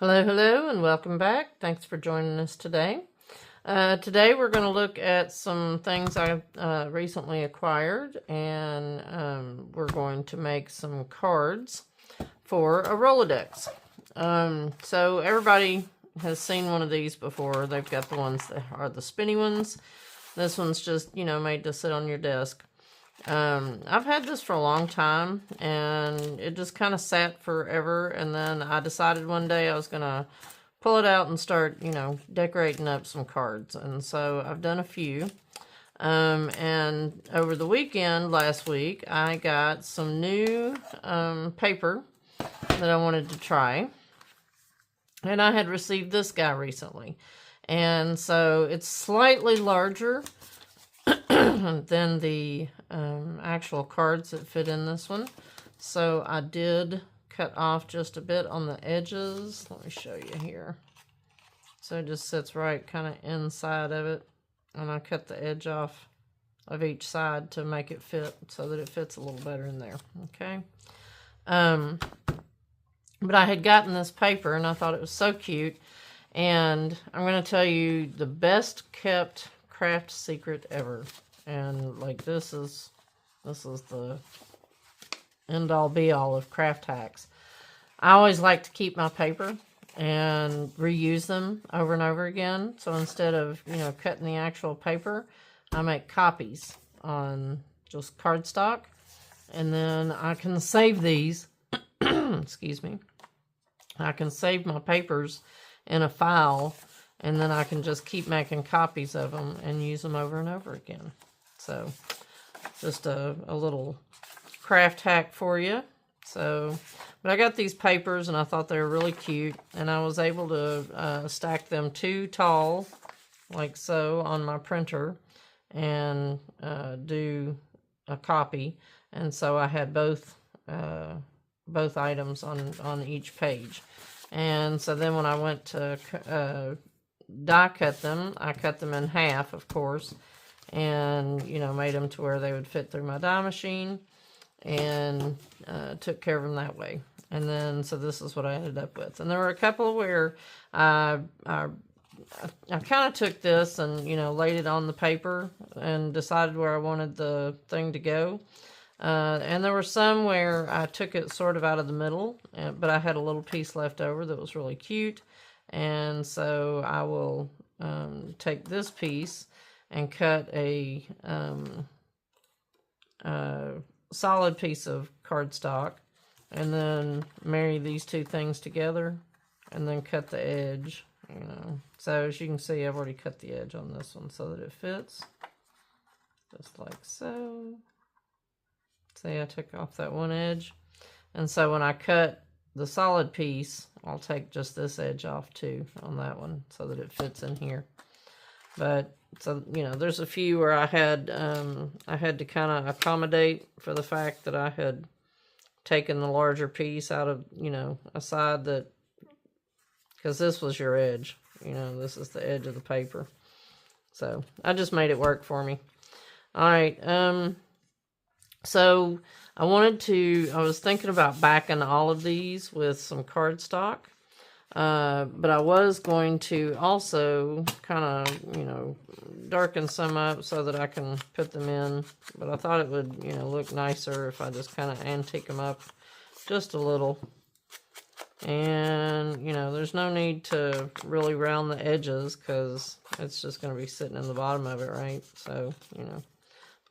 Hello, hello, and welcome back. Thanks for joining us today. Today we're going to look at some things I recently acquired, and we're going to make some cards for a Rolodex. So everybody has seen one of these before. They've got the ones that are the spinny ones. This one's just, made to sit on your desk. I've had this for a long time, and it just kind of sat forever, and then I decided one day I was going to pull it out and start, decorating up some cards, and so I've done a few. And over the weekend, last week, I got some new paper that I wanted to try, and I had received this guy recently, and so it's slightly larger than the actual cards that fit in this one. So I did cut off just a bit on the edges. Let me show you here. So it just sits right kind of inside of it. And I cut the edge off of each side to make it fit so that it fits a little better in there. Okay. But I had gotten this paper and I thought it was so cute. And I'm going to tell you the best kept craft secret ever. And like this is the end all be all of craft hacks. I always like to keep my paper and reuse them over and over again. So instead of, cutting the actual paper, I make copies on just cardstock, and then I can save these. Excuse me. I can save my papers in a file, and then I can just keep making copies of them and use them over and over again. So just a little craft hack for you. So, but I got these papers and I thought they were really cute, and I was able to stack them too tall, like so, on my printer, and do a copy. And so I had both items on each page. And so then when I went to die cut them, I cut them in half, of course, and made them to where they would fit through my die machine, and took care of them that way. And then so this is what I ended up with. And there were a couple where I kind of took this and laid it on the paper and decided where I wanted the thing to go. And there were some where I took it sort of out of the middle, but I had a little piece left over that was really cute. And so I will take this piece and cut a solid piece of cardstock, and then marry these two things together, and then cut the edge, So as you can see, I've already cut the edge on this one so that it fits, just like so. See, I took off that one edge, and so when I cut the solid piece, I'll take just this edge off too on that one so that it fits in here. But so there's a few where I had to kind of accommodate for the fact that I had taken the larger piece out of a side, that because this was your edge, this is the edge of the paper. So I just made it work for me. All right. So I was thinking about backing all of these with some cardstock. But I was going to also kind of, darken some up so that I can put them in. But I thought it would, look nicer if I just kind of antique them up just a little. And, there's no need to really round the edges because it's just going to be sitting in the bottom of it, right? So,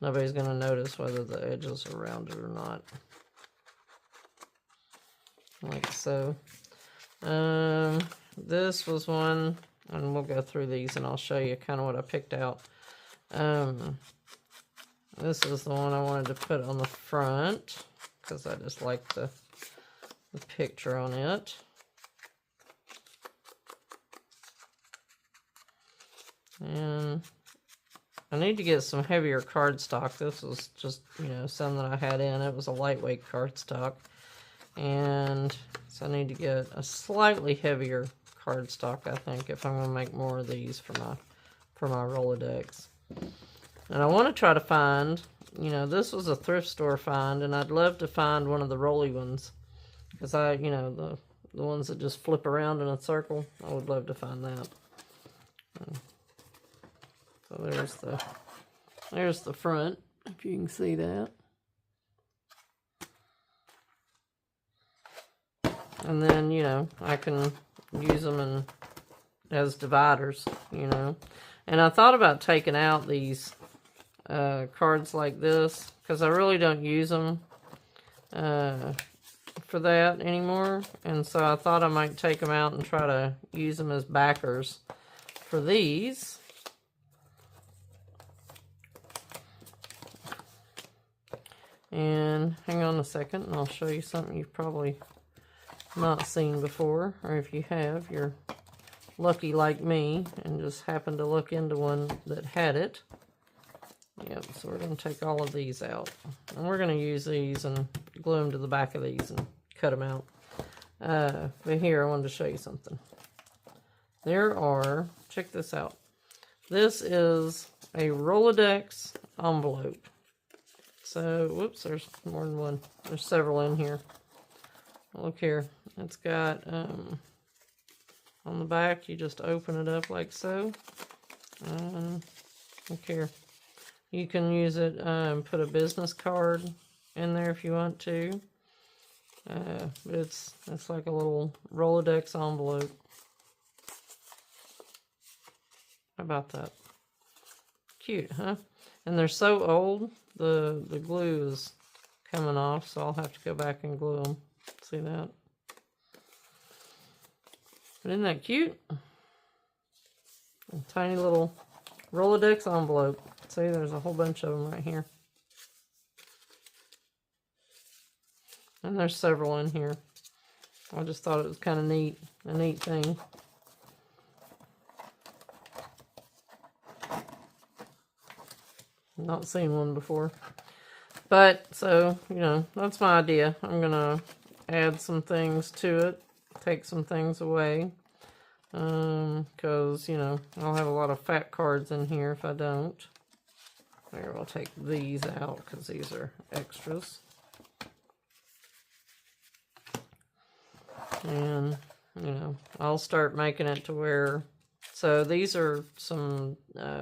nobody's going to notice whether the edges are rounded or not. Like so. This was one, and we'll go through these and I'll show you kind of what I picked out. This is the one I wanted to put on the front because I just like the picture on it. And I need to get some heavier cardstock. This was just, some that I had in. It was a lightweight cardstock. And so I need to get a slightly heavier cardstock, I think, if I'm going to make more of these for my Rolodex. And I want to try to find, this was a thrift store find, and I'd love to find one of the rolly ones. Because the the ones that just flip around in a circle. I would love to find that. So there's the front, if you can see that. And then, you know, I can use them as dividers, you know. And I thought about taking out these cards like this, because I really don't use them for that anymore. And so I thought I might take them out and try to use them as backers for these. And hang on a second, and I'll show you something you've probably not seen before, or if you have, you're lucky like me and just happened to look into one that had it. Yep, so we're going to take all of these out, and we're going to use these and glue them to the back of these and cut them out. But here, I wanted to show you something. There are, check this out. This is a Rolodex envelope. So, whoops, there's more than one. There's several in here. Look here. It's got, on the back, you just open it up like so. Look here. You can use it, put a business card in there if you want to. But it's like a little Rolodex envelope. How about that? Cute, huh? And they're so old, the glue is coming off, so I'll have to go back and glue them. See that? But isn't that cute? A tiny little Rolodex envelope. See, there's a whole bunch of them right here. And there's several in here. I just thought it was kind of neat, a neat thing. Not seen one before. But, so, you know, that's my idea. I'm going to add some things to it, take some things away. Because, you know, I'll have a lot of fat cards in here if I don't. Here, I'll take these out because these are extras. And, you know, I'll start making it to where... So these are some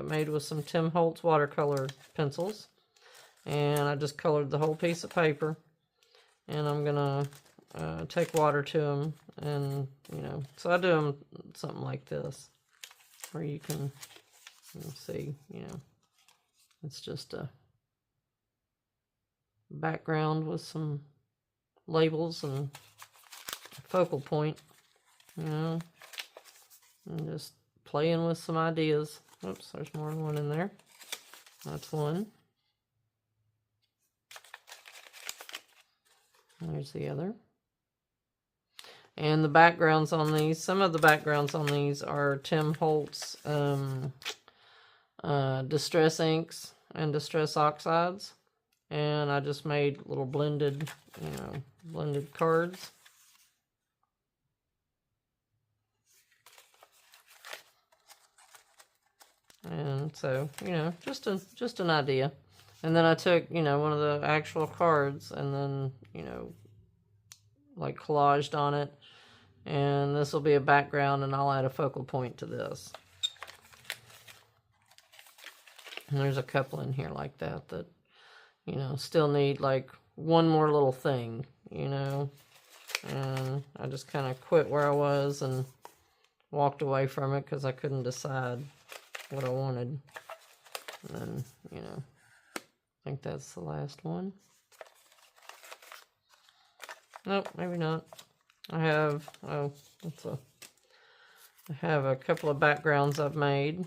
made with some Tim Holtz watercolor pencils. And I just colored the whole piece of paper. And I'm going to take water to them. And, you know, so I do them something like this. Where you can see, you know, it's just a background with some labels and a focal point, you know. And just playing with some ideas. Oops, there's more than one in there. That's one. There's the other. And the backgrounds on these, some of the backgrounds on these are Tim Holtz distress inks and distress oxides. And I just made little blended, you know, blended cards. And so, you know, just an idea. And then I took, you know, one of the actual cards and then, you know, like collaged on it. And this will be a background and I'll add a focal point to this. And there's a couple in here like that, you know, still need like one more little thing, you know. And I just kind of quit where I was and walked away from it because I couldn't decide what I wanted. And then, you know, I think that's the last one. Nope, maybe not. I have, I have a couple of backgrounds I've made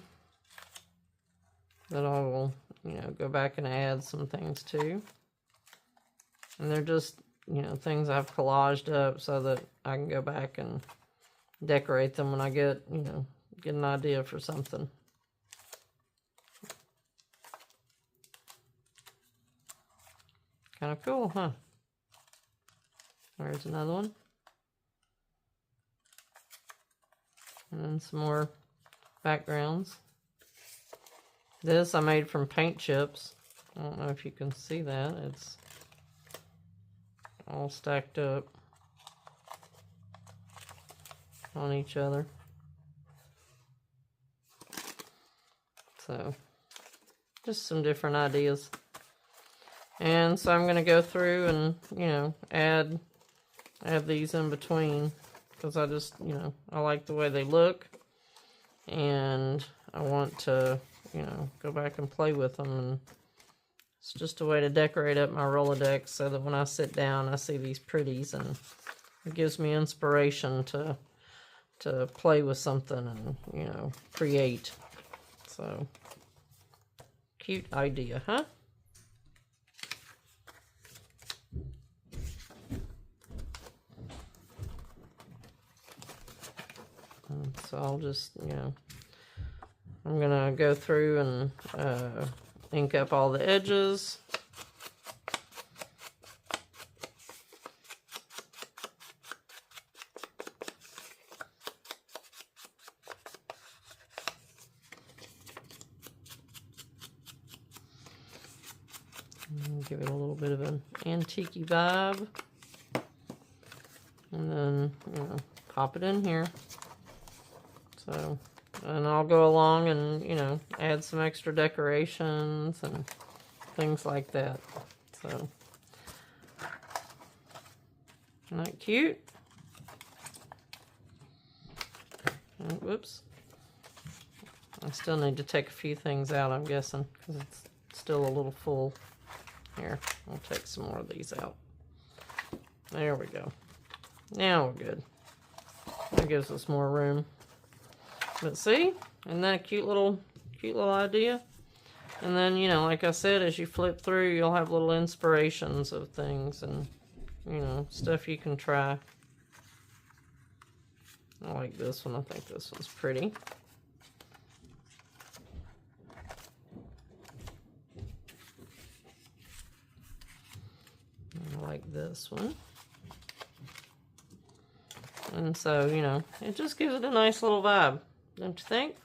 that I will, you know, go back and add some things to. And they're just, you know, things I've collaged up so that I can go back and decorate them when I get, you know, get an idea for something. Kind of cool, huh? There's another one. And then some more backgrounds. This I made from paint chips. I don't know if you can see that. It's all stacked up. on each other. So, just some different ideas. And so I'm going to go through and, you know, add these in between, because I just, you know, I like the way they look, and I want to, you know, go back and play with them, and it's just a way to decorate up my Rolodex so that when I sit down I see these pretties, and it gives me inspiration to play with something and, you know, create. So, cute idea, huh? So I'll just, you know, I'm going to go through and ink up all the edges. And give it a little bit of an antique-y vibe. And then, you know, pop it in here. So, and I'll go along and, you know, add some extra decorations and things like that. So, isn't that cute? And, whoops. I still need to take a few things out, I'm guessing, because it's still a little full. Here, I'll take some more of these out. There we go. Now we're good. That gives us more room. But see, isn't that a cute little idea? And then, you know, like I said, as you flip through, you'll have little inspirations of things and, you know, stuff you can try. I like this one. I think this one's pretty. I like this one. And so, you know, it just gives it a nice little vibe, don't you think?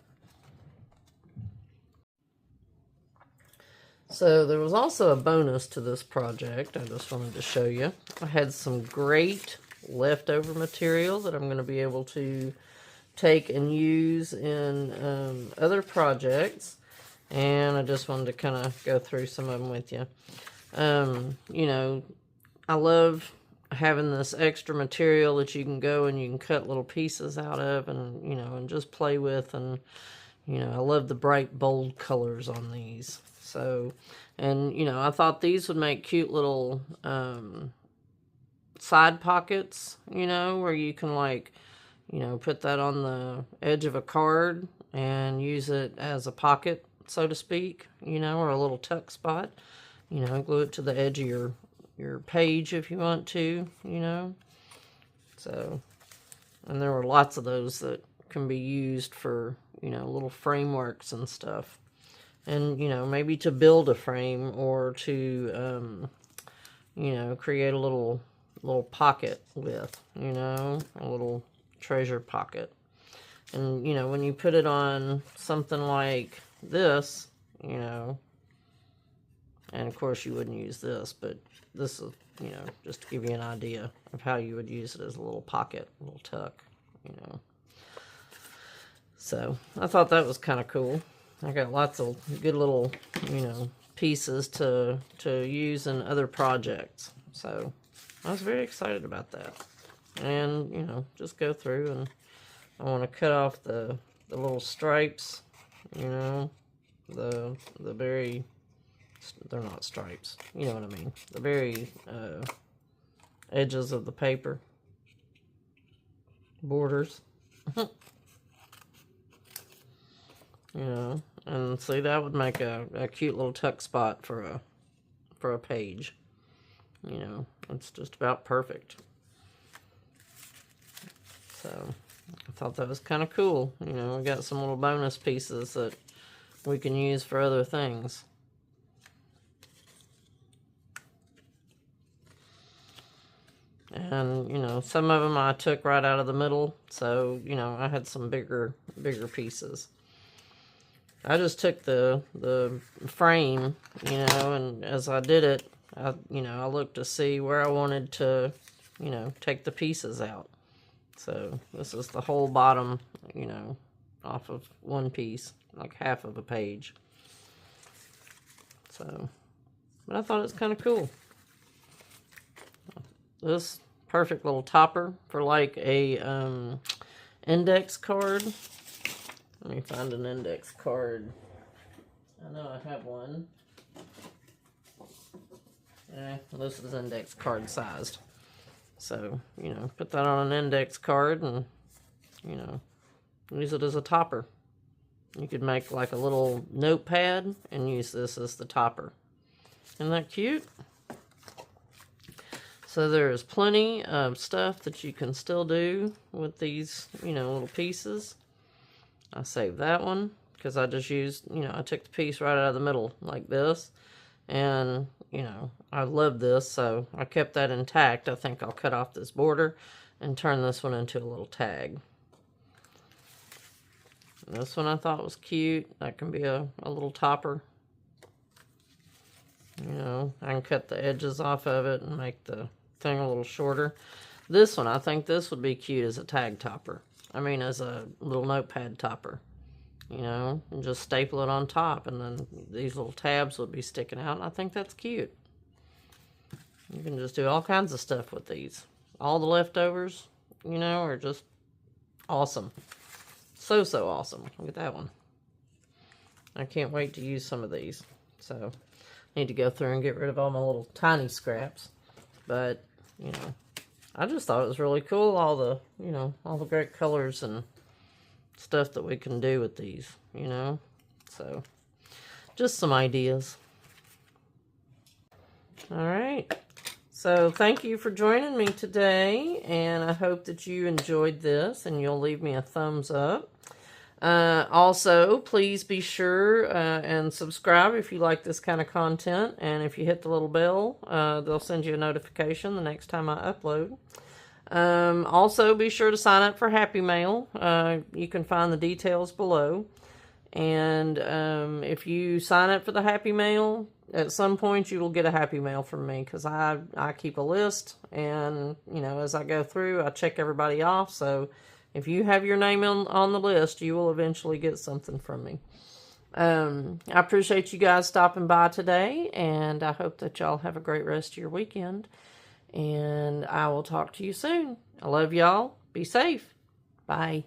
So there was also a bonus to this project I just wanted to show you. I had some great leftover material that I'm going to be able to take and use in other projects. And I just wanted to kind of go through some of them with you. You know, I love having this extra material that you can go and you can cut little pieces out of and, you know, and just play with. And, you know, I love the bright, bold colors on these. So, and, you know, I thought these would make cute little side pockets, you know, where you can, like, you know, put that on the edge of a card and use it as a pocket, so to speak, you know, or a little tuck spot. You know, glue it to the edge of your page if you want to, you know. So, and there were lots of those that can be used for, you know, little frameworks and stuff. And, you know, maybe to build a frame or to, you know, create a little pocket with, you know, a little treasure pocket. And, you know, when you put it on something like this, you know, and of course you wouldn't use this, but this is, you know, just to give you an idea of how you would use it as a little pocket, a little tuck, you know. So I thought that was kind of cool. I got lots of good little, you know, pieces to use in other projects. So I was very excited about that. And, you know, just go through and I want to cut off the little stripes, you know, the very, they're not stripes, you know what I mean, the very edges of the paper, borders, you know, and see, that would make a cute little tuck spot for a page, you know, it's just about perfect. So I thought that was kind of cool, you know, we got some little bonus pieces that we can use for other things. And, you know, some of them I took right out of the middle, so, you know, I had some bigger pieces. I just took the frame, you know, and as I did it, I looked to see where I wanted to, you know, take the pieces out. So this is the whole bottom, you know, off of one piece, like half of a page. So, but I thought it was kind of cool. This perfect little topper for like a index card. Let me find an index card. I know I have one. This is index card sized. So, you know, put that on an index card and, you know, use it as a topper. You could make like a little notepad and use this as the topper. Isn't that cute? So there's plenty of stuff that you can still do with these, you know, little pieces. I saved that one because I just used, you know, I took the piece right out of the middle like this. And, you know, I love this, so I kept that intact. I think I'll cut off this border and turn this one into a little tag. And this one I thought was cute. That can be a little topper. You know, I can cut the edges off of it and make the thing a little shorter. This one, I think this would be cute as a tag topper. I mean, as a little notepad topper. You know, and just staple it on top, and then these little tabs would be sticking out, and I think that's cute. You can just do all kinds of stuff with these. All the leftovers, you know, are just awesome. So awesome. Look at that one. I can't wait to use some of these. So, I need to go through and get rid of all my little tiny scraps. But, you know, I just thought it was really cool, all the, you know, all the great colors and stuff that we can do with these, you know. So, just some ideas. All right. So, thank you for joining me today, and I hope that you enjoyed this, and you'll leave me a thumbs up. Also, please be sure and subscribe if you like this kind of content, and if you hit the little bell, they'll send you a notification the next time I upload. Also, be sure to sign up for Happy Mail. You can find the details below. And if you sign up for the Happy Mail, at some point you will get a Happy Mail from me, because I keep a list, and, you know, as I go through, I check everybody off. So if you have your name on the list, you will eventually get something from me. I appreciate you guys stopping by today, and I hope that y'all have a great rest of your weekend. And I will talk to you soon. I love y'all. Be safe. Bye.